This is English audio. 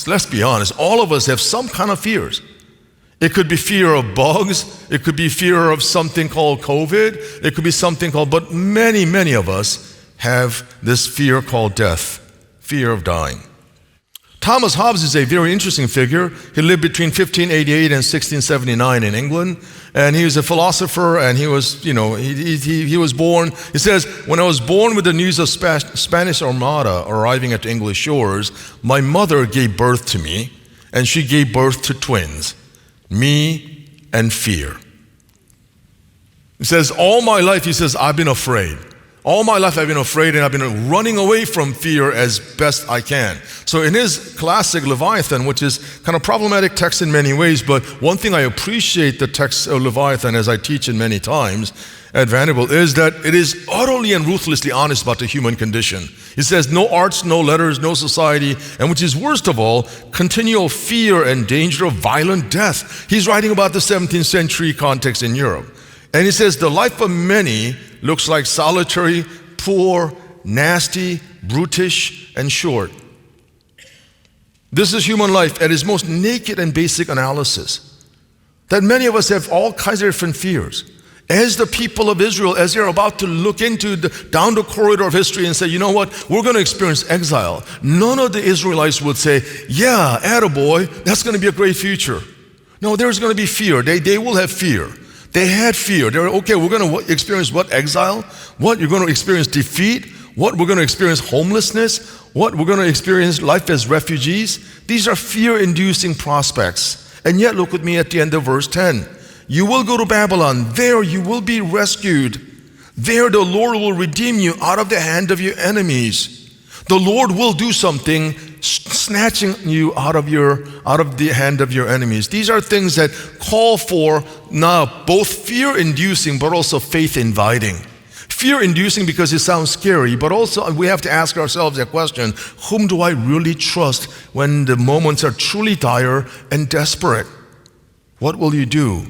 Let's be honest, all of us have some kind of fears. It could be fear of bugs, it could be fear of something called COVID, it could be something called, but many of us have this fear called death, fear of dying. Thomas Hobbes is a very interesting figure. He lived between 1588 and 1679 in England, and he was a philosopher, and he was, he was born, he says, when I was born with the news of Spanish Armada arriving at the English shores, my mother gave birth to me, and she gave birth to twins, me and fear. He says, all my life, he says, I've been afraid. All my life I've been afraid, and I've been running away from fear as best I can. So in his classic Leviathan, which is kind of problematic text in many ways, but one thing I appreciate the text of Leviathan, as I teach it many times at Vanderbilt, is that it is utterly and ruthlessly honest about the human condition. He says no arts, no letters, no society, and which is worst of all, continual fear and danger of violent death. He's writing about the 17th century context in Europe. And he says, the life of many looks like solitary, poor, nasty, brutish, and short. This is human life at its most naked and basic analysis. That many of us have all kinds of different fears. As the people of Israel, as they're about to look down the corridor of history and say, you know what, we're going to experience exile. None of the Israelites would say, yeah, attaboy, that's going to be a great future. No, there's going to be fear. They will have fear. They had fear. They're okay, we're going to experience what? Exile? What? You're going to experience defeat? What? We're going to experience homelessness? What? We're going to experience life as refugees? These are fear-inducing prospects. And yet, look with me at the end of verse 10. You will go to Babylon. There you will be rescued. There the Lord will redeem you out of the hand of your enemies. The Lord will do something, snatching you out of the hand of your enemies. These are things that call for now both fear-inducing but also faith-inviting. Fear-inducing because it sounds scary, but also we have to ask ourselves that question, whom do I really trust when the moments are truly dire and desperate? What will you do?